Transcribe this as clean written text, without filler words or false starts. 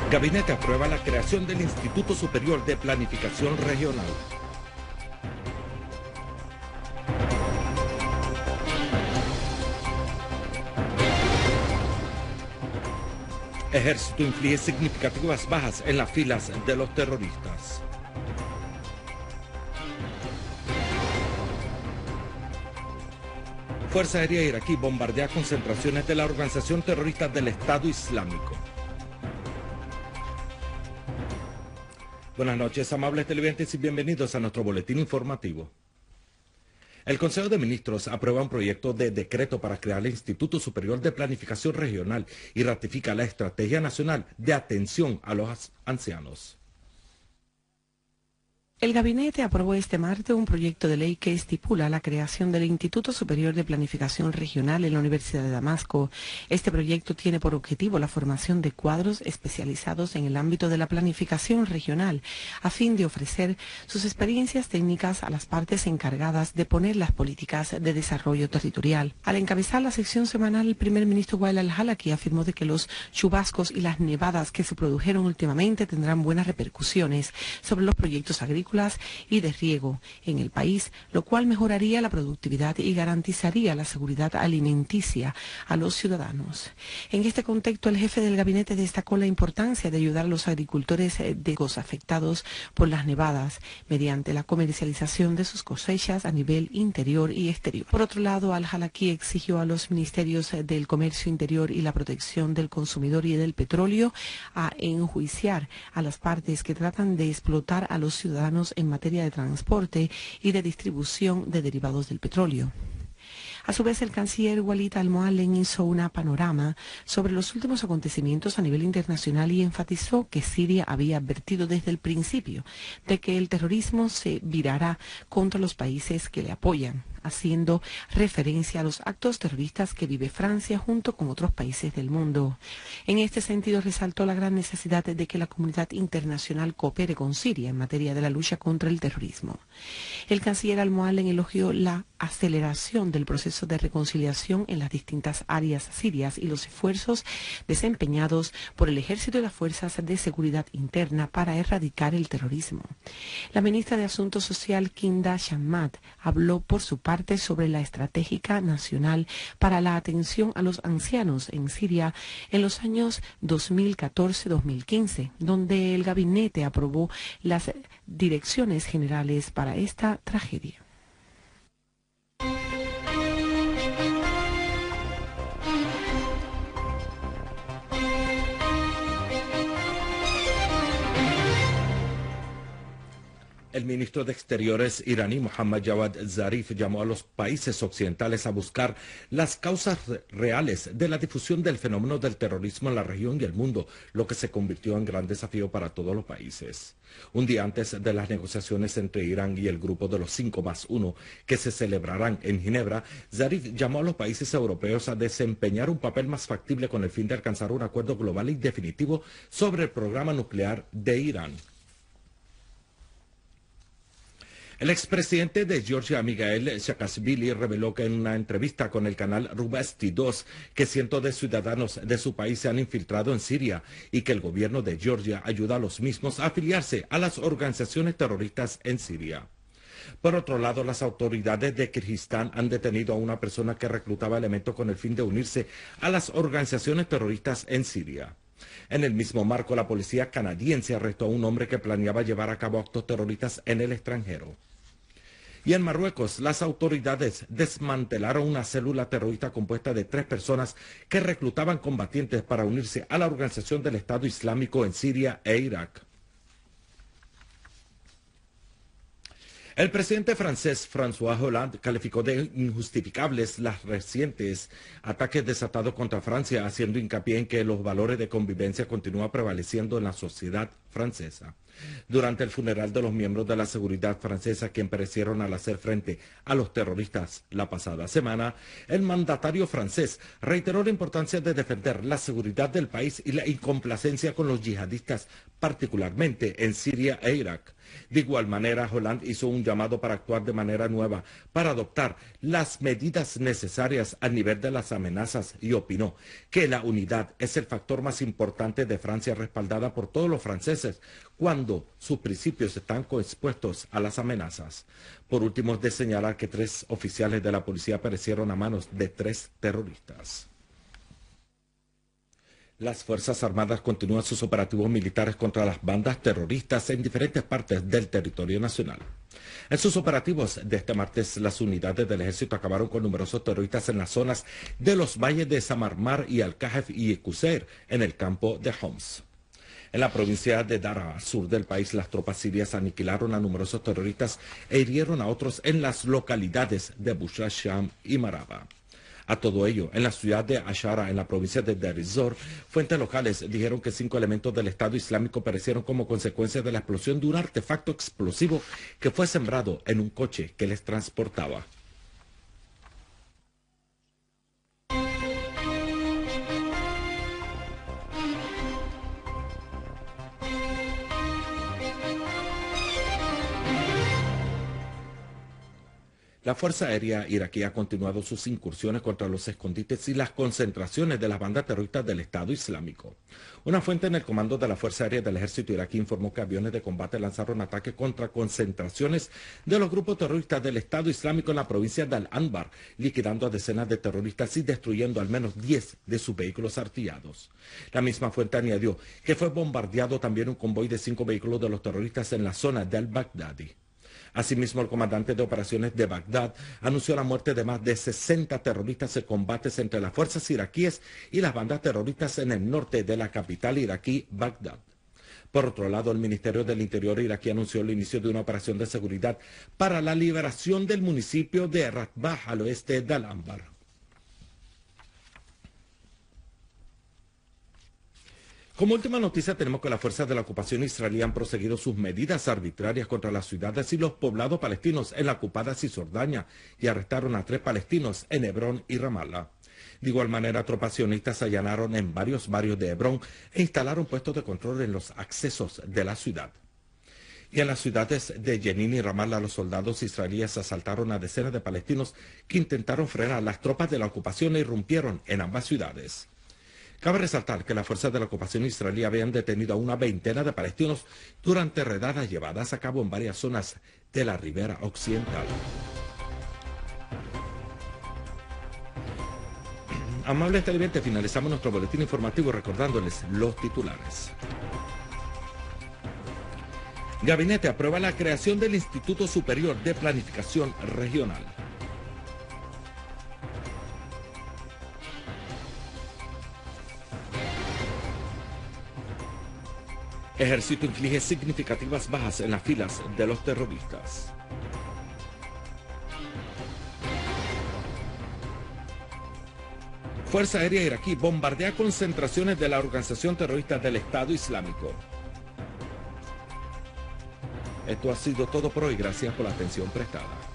Gabinete aprueba la creación del Instituto Superior de Planificación Regional. Ejército inflige significativas bajas en las filas de los terroristas. Fuerza Aérea iraquí bombardea concentraciones de la organización terrorista del Estado Islámico. Buenas noches, amables televidentes, y bienvenidos a nuestro boletín informativo. El Consejo de Ministros aprueba un proyecto de decreto para crear el Instituto Superior de Planificación Regional y ratifica la Estrategia Nacional de Atención a los Ancianos. El gabinete aprobó este martes un proyecto de ley que estipula la creación del Instituto Superior de Planificación Regional en la Universidad de Damasco. Este proyecto tiene por objetivo la formación de cuadros especializados en el ámbito de la planificación regional, a fin de ofrecer sus experiencias técnicas a las partes encargadas de poner las políticas de desarrollo territorial. Al encabezar la sección semanal, el primer ministro Wael al-Halaki afirmó de que los chubascos y las nevadas que se produjeron últimamente tendrán buenas repercusiones sobre los proyectos agrícolas y de riego en el país, lo cual mejoraría la productividad y garantizaría la seguridad alimenticia a los ciudadanos. En este contexto, el jefe del gabinete destacó la importancia de ayudar a los agricultores de los afectados por las nevadas mediante la comercialización de sus cosechas a nivel interior y exterior. Por otro lado, al-Halaki exigió a los ministerios del Comercio Interior y la Protección del Consumidor y del Petróleo a enjuiciar a las partes que tratan de explotar a los ciudadanos en materia de transporte y de distribución de derivados del petróleo. A su vez, el canciller Walid al-Mualem hizo un panorama sobre los últimos acontecimientos a nivel internacional y enfatizó que Siria había advertido desde el principio de que el terrorismo se virará contra los países que le apoyan, haciendo referencia a los actos terroristas que vive Francia junto con otros países del mundo. En este sentido, resaltó la gran necesidad de que la comunidad internacional coopere con Siria en materia de la lucha contra el terrorismo. El canciller al-Mualem elogió la aceleración del proceso de reconciliación en las distintas áreas sirias y los esfuerzos desempeñados por el ejército y las fuerzas de seguridad interna para erradicar el terrorismo. La ministra de Asuntos Social, Kinda Shammat, habló por su parte sobre la estrategia nacional para la atención a los ancianos en Siria en los años 2014-2015, donde el gabinete aprobó las direcciones generales para esta tragedia. El ministro de Exteriores iraní Mohammad Javad Zarif llamó a los países occidentales a buscar las causas reales de la difusión del fenómeno del terrorismo en la región y el mundo, lo que se convirtió en gran desafío para todos los países. Un día antes de las negociaciones entre Irán y el grupo de los 5+1 que se celebrarán en Ginebra, Zarif llamó a los países europeos a desempeñar un papel más factible con el fin de alcanzar un acuerdo global y definitivo sobre el programa nuclear de Irán. El expresidente de Georgia, Miguel Saakashvili, reveló que en una entrevista con el canal Rubesti 2 que cientos de ciudadanos de su país se han infiltrado en Siria y que el gobierno de Georgia ayuda a los mismos a afiliarse a las organizaciones terroristas en Siria. Por otro lado, las autoridades de Kirguistán han detenido a una persona que reclutaba elementos con el fin de unirse a las organizaciones terroristas en Siria. En el mismo marco, la policía canadiense arrestó a un hombre que planeaba llevar a cabo actos terroristas en el extranjero. Y en Marruecos, las autoridades desmantelaron una célula terrorista compuesta de 3 personas que reclutaban combatientes para unirse a la organización del Estado Islámico en Siria e Irak. El presidente francés François Hollande calificó de injustificables los recientes ataques desatados contra Francia, haciendo hincapié en que los valores de convivencia continúan prevaleciendo en la sociedad francesa. francesa. Durante el funeral de los miembros de la seguridad francesa quien perecieron al hacer frente a los terroristas la pasada semana, el mandatario francés reiteró la importancia de defender la seguridad del país y la incomplacencia con los yihadistas, particularmente en Siria e Irak. De igual manera, Hollande hizo un llamado para actuar de manera nueva, para adoptar las medidas necesarias al nivel de las amenazas y opinó que la unidad es el factor más importante de Francia, respaldada por todos los franceses cuando sus principios están expuestos a las amenazas. Por último, es de señalar que 3 oficiales de la policía perecieron a manos de 3 terroristas. Las Fuerzas Armadas continúan sus operativos militares contra las bandas terroristas en diferentes partes del territorio nacional. En sus operativos de este martes, las unidades del ejército acabaron con numerosos terroristas en las zonas de los valles de Samarmar y Al-Kahf y Qusair, en el campo de Homs. En la provincia de Daraa, sur del país, las tropas sirias aniquilaron a numerosos terroristas e hirieron a otros en las localidades de Bushra, Sham y Maraba. A todo ello, en la ciudad de Ashara, en la provincia de Deir ez-Zor, fuentes locales dijeron que 5 elementos del Estado Islámico perecieron como consecuencia de la explosión de un artefacto explosivo que fue sembrado en un coche que les transportaba. La Fuerza Aérea iraquí ha continuado sus incursiones contra los escondites y las concentraciones de las bandas terroristas del Estado Islámico. Una fuente en el comando de la Fuerza Aérea del Ejército iraquí informó que aviones de combate lanzaron ataques contra concentraciones de los grupos terroristas del Estado Islámico en la provincia de Al-Anbar, liquidando a decenas de terroristas y destruyendo al menos 10 de sus vehículos artillados. La misma fuente añadió que fue bombardeado también un convoy de 5 vehículos de los terroristas en la zona de Al-Baghdadi. Asimismo, el comandante de operaciones de Bagdad anunció la muerte de más de 60 terroristas en combates entre las fuerzas iraquíes y las bandas terroristas en el norte de la capital iraquí, Bagdad. Por otro lado, el Ministerio del Interior iraquí anunció el inicio de una operación de seguridad para la liberación del municipio de Ratbah al oeste de Al-Anbar. Como última noticia tenemos que las fuerzas de la ocupación israelí han proseguido sus medidas arbitrarias contra las ciudades y los poblados palestinos en la ocupada Cisjordania y arrestaron a 3 palestinos en Hebrón y Ramallah. De igual manera, tropas sionistas allanaron en varios barrios de Hebrón e instalaron puestos de control en los accesos de la ciudad. Y en las ciudades de Jenin y Ramallah, los soldados israelíes asaltaron a decenas de palestinos que intentaron frenar a las tropas de la ocupación e irrumpieron en ambas ciudades. Cabe resaltar que las fuerzas de la ocupación israelí habían detenido a una veintena de palestinos durante redadas llevadas a cabo en varias zonas de la ribera occidental. Amables televidentes, finalizamos nuestro boletín informativo recordándoles los titulares. Gabinete aprueba la creación del Instituto Superior de Planificación Regional. Ejército inflige significativas bajas en las filas de los terroristas. Fuerza Aérea iraquí bombardea concentraciones de la organización terrorista del Estado Islámico. Esto ha sido todo por hoy. Gracias por la atención prestada.